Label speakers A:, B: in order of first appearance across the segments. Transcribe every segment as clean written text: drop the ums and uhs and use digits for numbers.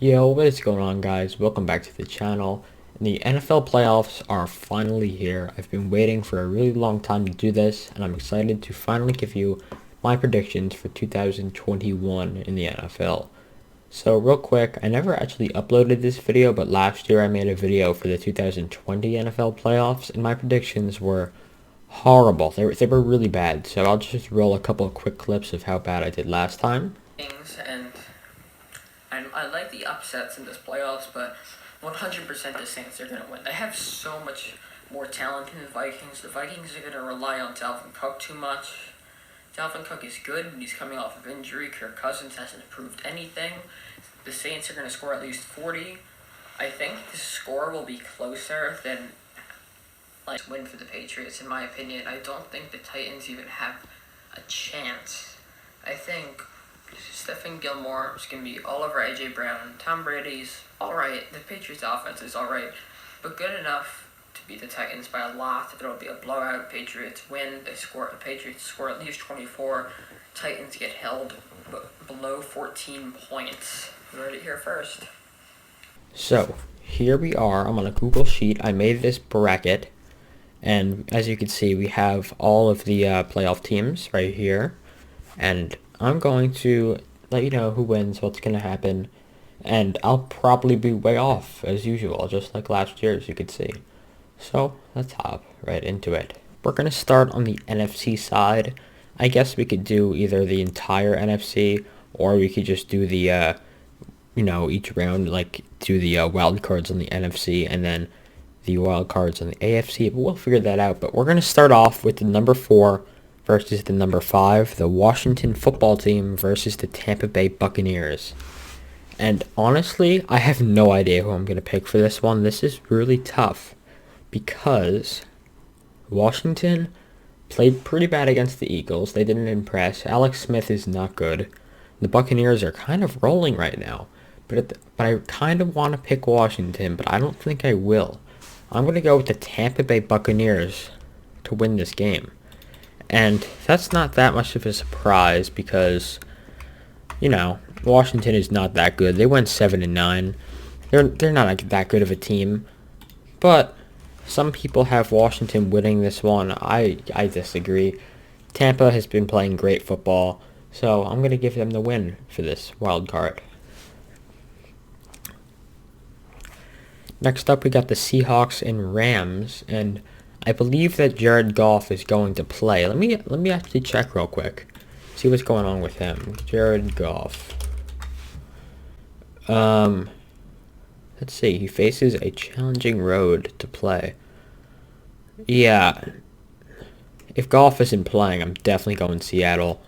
A: Yo, what is going on, guys? Welcome back to the channel. And the NFL playoffs are finally here. I've been waiting for a really long time to do this, and I'm excited to finally give you my predictions for 2021 in the NFL. So real quick, I never actually uploaded this video, but last year I made a video for the 2020 NFL playoffs, and my predictions were horrible. They were really bad, so I'll just roll a couple of quick clips of how bad I did last time.
B: And I like the upsets in this playoffs, but 100% the Saints are going to win. They have so much more talent than the Vikings. The Vikings are going to rely on Dalvin Cook too much. Dalvin Cook is good, but he's coming off of injury. Kirk Cousins hasn't proved anything. The Saints are going to score at least 40. I think the score will be closer than win for the Patriots, in my opinion. I don't think the Titans even have a chance. I think Stephen Gilmore is going to be all over A.J. Brown. Tom Brady's alright. The Patriots' offense is alright, but good enough to beat the Titans by a lot. It'll be a blowout. Patriots win. The Patriots score at least 24. Titans get held below 14 points. You heard it here first.
A: So, here we are. I'm on a Google Sheet. I made this bracket, and as you can see, we have all of the playoff teams right here, and I'm going to let you know who wins, what's going to happen, and I'll probably be way off, as usual, just like last year, as you could see. So, let's hop right into it. We're going to start on the NFC side. I guess we could do either the entire NFC, or we could just do the, each round, do the wild cards on the NFC, and then the wild cards on the AFC, but we'll figure that out. But we're going to start off with the number 4 versus the number 5, the Washington football team versus the Tampa Bay Buccaneers. And honestly, I have no idea who I'm going to pick for this one. This is really tough because Washington played pretty bad against the Eagles. They didn't impress. Alex Smith is not good. The Buccaneers are kind of rolling right now. But I kind of want to pick Washington, but I don't think I will. I'm going to go with the Tampa Bay Buccaneers to win this game. And that's not that much of a surprise because, Washington is not that good. They went 7-9. They're not that good of a team. But some people have Washington winning this one. I disagree. Tampa has been playing great football, so I'm going to give them the win for this wild card. Next up, we got the Seahawks and Rams, and I believe that Jared Goff is going to play. Let me actually check real quick. See what's going on with him. Jared Goff. Let's see. He faces a challenging road to play. Yeah. If Goff isn't playing, I'm definitely going Seattle.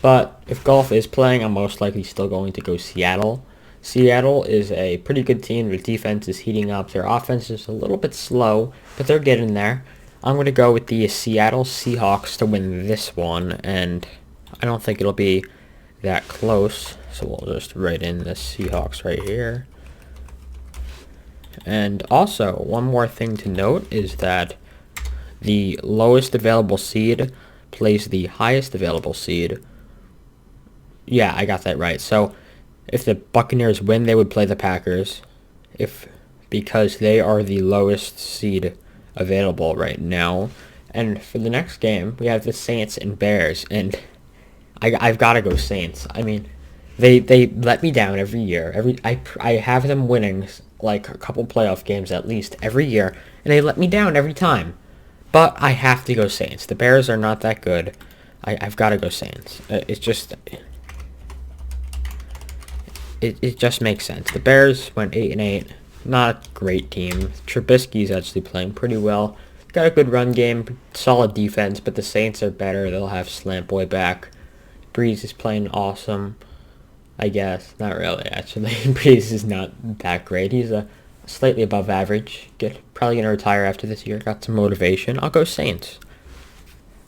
A: But if Goff is playing, I'm most likely still going to go Seattle. Seattle is a pretty good team. Their defense is heating up. Their offense is a little bit slow, but they're getting there. I'm going to go with the Seattle Seahawks to win this one, and I don't think it'll be that close. So we'll just write in the Seahawks right here. And also, one more thing to note is that the lowest available seed plays the highest available seed. Yeah, I got that right. So if the Buccaneers win, they would play the Packers, because they are the lowest seed available right now. And for the next game, we have the Saints and Bears, and I've got to go Saints. I mean, they let me down every year. I have them winning like a couple playoff games at least every year, and they let me down every time. But I have to go Saints. The Bears are not that good. I've got to go Saints. It just makes sense. The Bears went 8-8. Not a great team. Trubisky's actually playing pretty well. Got a good run game, solid defense, but the Saints are better. They'll have Slant Boy back. Breeze is playing awesome, I guess. Not really, actually. Breeze is not that great. He's a slightly above average. Probably going to retire after this year. Got some motivation. I'll go Saints.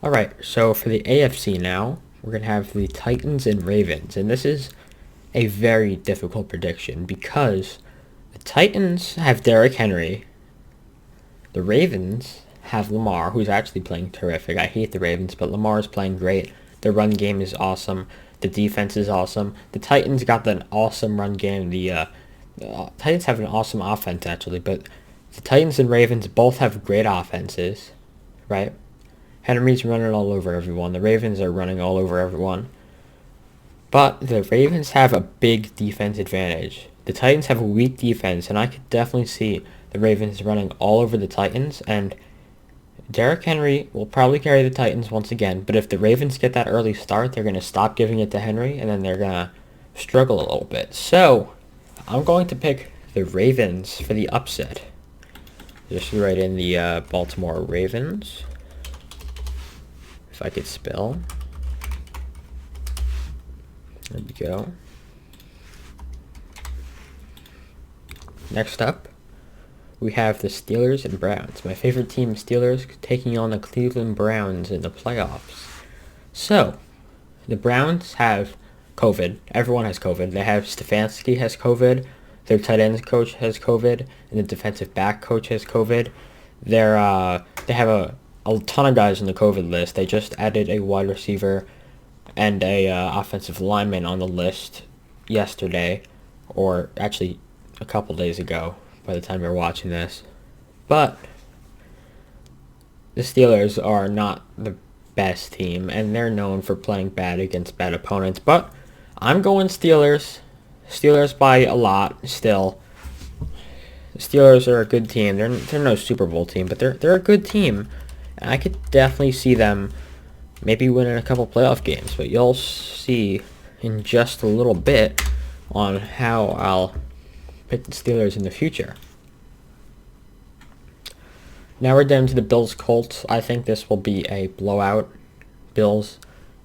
A: Alright, so for the AFC now, we're going to have the Titans and Ravens. And this is a very difficult prediction because the Titans have Derrick Henry. The Ravens have Lamar, who's actually playing terrific. I hate the Ravens, but Lamar is playing great. Their run game is awesome. The defense is awesome. The Titans got an awesome run game. The Titans have an awesome offense, actually, but the Titans and Ravens both have great offenses, right? Henry's running all over everyone. The Ravens are running all over everyone. But the Ravens have a big defense advantage. The Titans have a weak defense, and I could definitely see the Ravens running all over the Titans, and Derrick Henry will probably carry the Titans once again, but if the Ravens get that early start, they're going to stop giving it to Henry, and then they're going to struggle a little bit. So, I'm going to pick the Ravens for the upset. Just write in the Baltimore Ravens. If I could spell. There we go. Next up, we have the Steelers and Browns. My favorite team, Steelers, taking on the Cleveland Browns in the playoffs. So, the Browns have COVID. Everyone has COVID. They have Stefanski has COVID. Their tight ends coach has COVID. And the defensive back coach has COVID. They have a ton of guys on the COVID list. They just added a wide receiver and a offensive lineman on the list yesterday, or actually a couple days ago by the time you're watching this. But the Steelers are not the best team, and they're known for playing bad against bad opponents. But I'm going Steelers. Steelers by a lot still. The Steelers are a good team. They're no Super Bowl team, but they're a good team. And I could definitely see them maybe winning a couple playoff games, but you'll see in just a little bit on how I'll pick the Steelers in the future. Now we're down to the Bills-Colts. I think this will be a blowout. Bills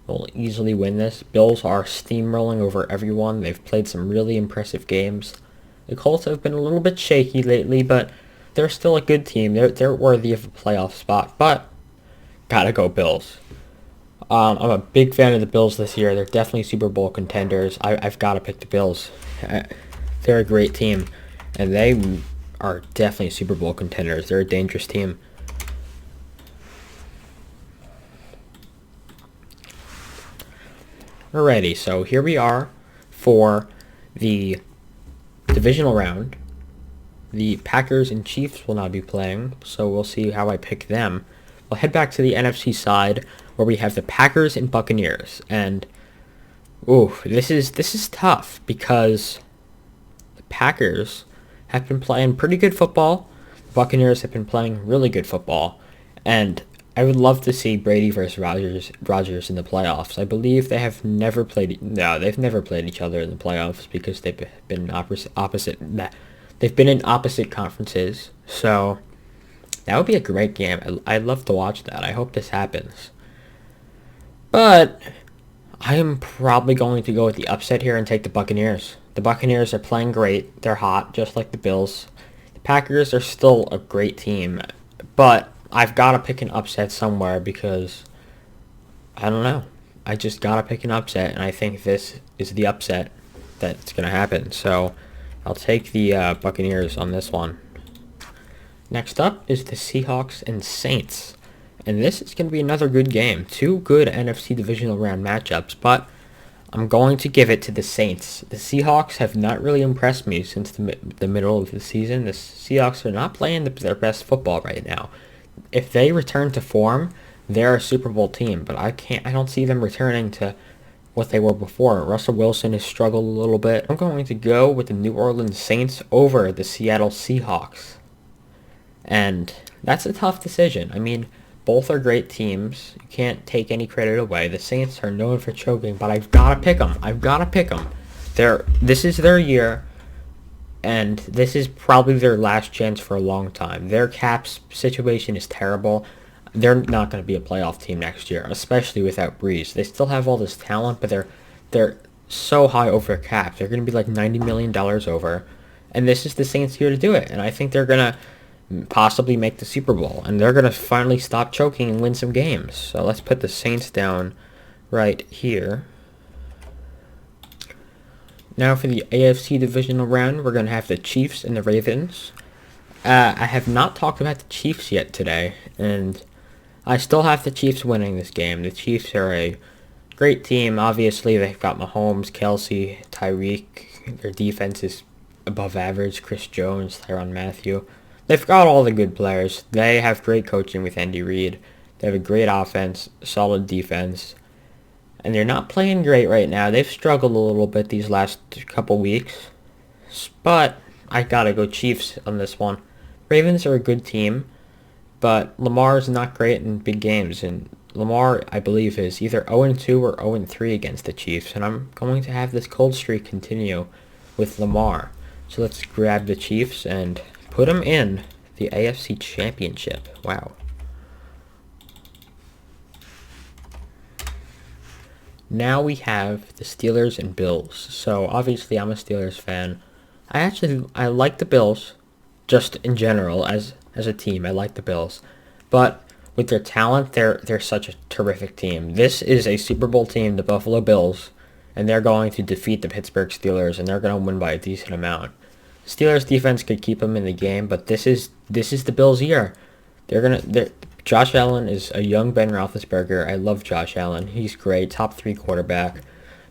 A: will easily win this. Bills are steamrolling over everyone. They've played some really impressive games. The Colts have been a little bit shaky lately, but they're still a good team. They're worthy of a playoff spot, but gotta go Bills. I'm a big fan of the Bills this year. They're definitely Super Bowl contenders. I've got to pick the Bills. They're a great team, and they are definitely Super Bowl contenders. They're a dangerous team. Alrighty, so here we are for the divisional round. The Packers and Chiefs will now be playing, so we'll see how I pick them. We'll head back to the NFC side, where we have the Packers and Buccaneers, and this is tough because the Packers have been playing pretty good football. The Buccaneers have been playing really good football, and I would love to see Brady versus Rodgers in the playoffs. I believe they have never played. No, they've never played each other in the playoffs because they've been opposite. They've been in opposite conferences, so that would be a great game. I'd love to watch that. I hope this happens. But I am probably going to go with the upset here and take the Buccaneers. The Buccaneers are playing great. They're hot, just like the Bills. The Packers are still a great team, but I've got to pick an upset somewhere because, I don't know. I just got to pick an upset, and I think this is the upset that's going to happen. So I'll take the Buccaneers on this one. Next up is the Seahawks and Saints. And this is going to be another good game. Two good NFC divisional round matchups, but I'm going to give it to the Saints. The Seahawks have not really impressed me since the middle of the season. The Seahawks are not playing their best football right now. If they return to form, they're a Super Bowl team, but I don't see them returning to what they were before. Russell Wilson has struggled a little bit. I'm going to go with the New Orleans Saints over the Seattle Seahawks. And that's a tough decision. I mean, both are great teams. You can't take any credit away. The Saints are known for choking, but I've got to pick them. This is their year, and this is probably their last chance for a long time. Their cap situation is terrible. They're not going to be a playoff team next year, especially without Breeze. They still have all this talent, but they're so high over cap. They're going to be like $90 million over, and this is the Saints' year to do it. And I think they're going to possibly make the Super Bowl, and they're going to finally stop choking and win some games. So let's put the Saints down right here. Now for the AFC divisional round, we're going to have the Chiefs and the Ravens. I have not talked about the Chiefs yet today, and I still have the Chiefs winning this game. The Chiefs are a great team. Obviously, they've got Mahomes, Kelsey, Tyreek. Their defense is above average. Chris Jones, Tyrann Mathieu. They've got all the good players. They have great coaching with Andy Reid. They have a great offense, solid defense. And they're not playing great right now. They've struggled a little bit these last couple weeks. But I gotta go Chiefs on this one. Ravens are a good team, but Lamar is not great in big games. And Lamar, I believe, is either 0-2 or 0-3 against the Chiefs. And I'm going to have this cold streak continue with Lamar. So let's grab the Chiefs and put them in the AFC Championship. Wow. Now we have the Steelers and Bills. So obviously I'm a Steelers fan. I like the Bills, just in general as a team. I like the Bills, but with their talent, they're such a terrific team. This is a Super Bowl team, the Buffalo Bills, and they're going to defeat the Pittsburgh Steelers, and they're going to win by a decent amount. Steelers defense could keep them in the game, but this is the Bills' year. Josh Allen is a young Ben Roethlisberger. I love Josh Allen. He's great, top 3 quarterback.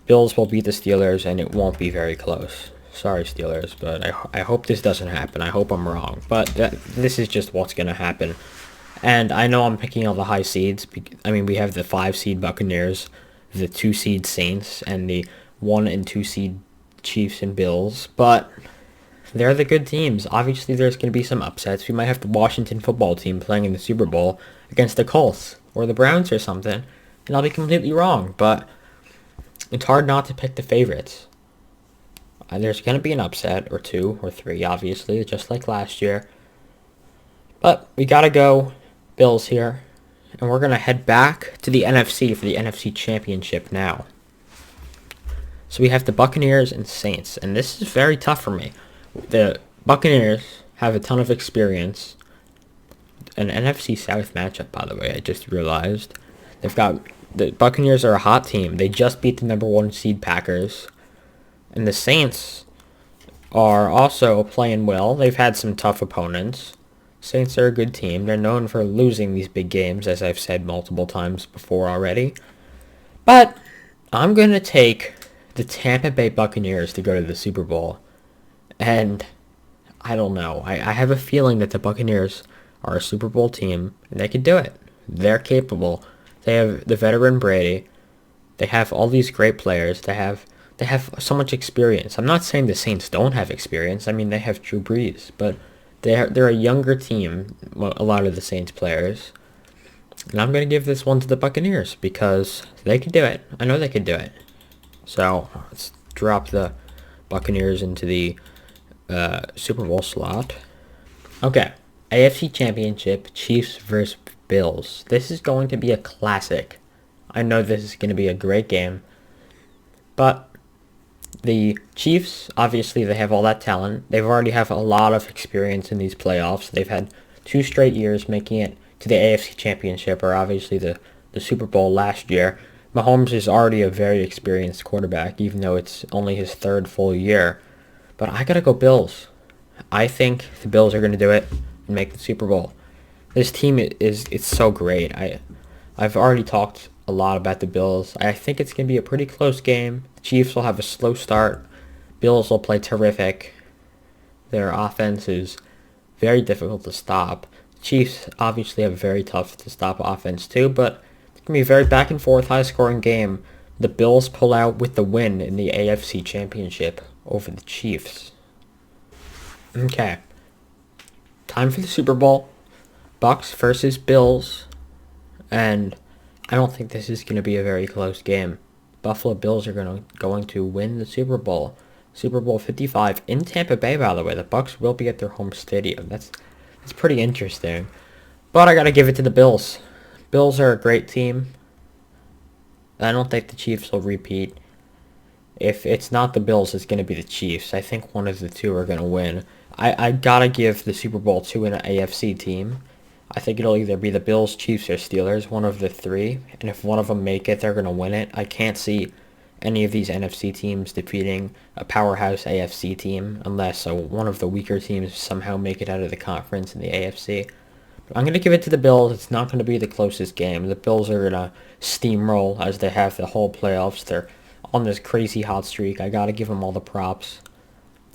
A: Bills will beat the Steelers, and it won't be very close. Sorry, Steelers, but I hope this doesn't happen. I hope I'm wrong, but this is just what's going to happen. And I know I'm picking all the high seeds. I mean, we have the 5 seed Buccaneers, the 2 seed Saints, and the 1 and 2 seed Chiefs and Bills, but they're the good teams. Obviously, there's going to be some upsets. We might have the Washington football team playing in the Super Bowl against the Colts or the Browns or something, and I'll be completely wrong, but it's hard not to pick the favorites. There's going to be an upset or 2 or 3, obviously, just like last year. But we got to go Bills here. And we're going to head back to the NFC for the NFC Championship now. So we have the Buccaneers and Saints. And this is very tough for me. The Buccaneers have a ton of experience. An NFC South matchup, by the way, I just realized. The Buccaneers are a hot team. They just beat the number 1 seed Packers. And the Saints are also playing well. They've had some tough opponents. Saints are a good team. They're known for losing these big games, as I've said multiple times before already. But I'm going to take the Tampa Bay Buccaneers to go to the Super Bowl. And I don't know. I have a feeling that the Buccaneers are a Super Bowl team, and they can do it. They're capable. They have the veteran Brady. They have all these great players. They have so much experience. I'm not saying the Saints don't have experience. I mean, they have Drew Brees, but they're a younger team, a lot of the Saints players. And I'm going to give this one to the Buccaneers because they can do it. I know they can do it. So let's drop the Buccaneers into the Super Bowl slot. Okay, AFC Championship, Chiefs versus Bills. This is going to be a classic. I know this is going to be a great game. But the Chiefs, obviously, they have all that talent. They've already have a lot of experience in these playoffs. They've had 2 straight years making it to the AFC Championship, or obviously the Super Bowl last year. Mahomes is already a very experienced quarterback, even though it's only his 3rd full year. But I gotta go Bills. I think the Bills are gonna do it and make the Super Bowl. This team it's so great. I've already talked a lot about the Bills. I think it's going to be a pretty close game. The Chiefs will have a slow start. Bills will play terrific. Their offense is very difficult to stop. The Chiefs obviously have a very tough to stop offense too, but it's going to be a very back and forth, high scoring game. The Bills pull out with the win in the AFC Championship over the Chiefs. Okay. Time for the Super Bowl. Bucks versus Bills. And I don't think this is going to be a very close game. Buffalo Bills are going to win the Super Bowl. Super Bowl 55 in Tampa Bay, by the way. The Bucks will be at their home stadium. That's pretty interesting. But I got to give it to the Bills. Bills are a great team. I don't think the Chiefs will repeat. If it's not the Bills, it's going to be the Chiefs. I think one of the two are going to win. I got to give the Super Bowl to an AFC team. I think it'll either be the Bills, Chiefs, or Steelers, one of the 3. And if one of them make it, they're going to win it. I can't see any of these NFC teams defeating a powerhouse AFC team unless one of the weaker teams somehow make it out of the conference in the AFC. I'm going to give it to the Bills. It's not going to be the closest game. The Bills are going to steamroll as they have the whole playoffs. They're on this crazy hot streak. I got to give them all the props.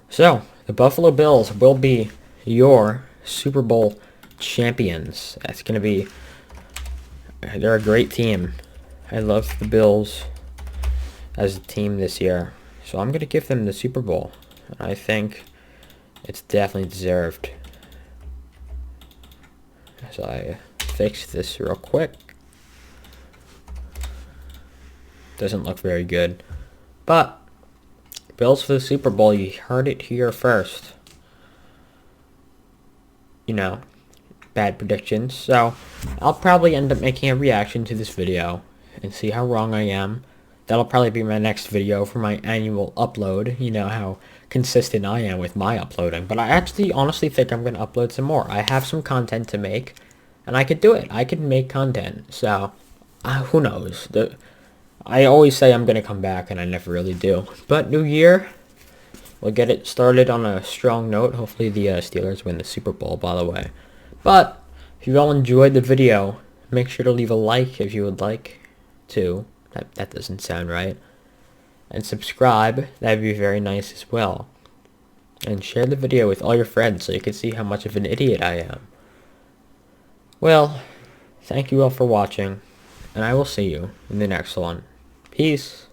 A: So, the Buffalo Bills will be your Super Bowl champions. That's going to be... They're a great team. I love the Bills as a team this year. So I'm going to give them the Super Bowl. I think it's definitely deserved. So I fix this real quick. Doesn't look very good. But, Bills for the Super Bowl, you heard it here first. You know, bad predictions. So, I'll probably end up making a reaction to this video and see how wrong I am. That'll probably be my next video for my annual upload. You know how consistent I am with my uploading. But I actually honestly think I'm going to upload some more. I have some content to make, and I could do it. I could make content. So, who knows? I always say I'm going to come back, and I never really do. But new year, we'll get it started on a strong note. Hopefully the Steelers win the Super Bowl, by the way. But, if you all enjoyed the video, make sure to leave a like if you would like to. That doesn't sound right. And subscribe. That'd be very nice as well. And share the video with all your friends so you can see how much of an idiot I am. Well, thank you all for watching. And I will see you in the next one. Peace.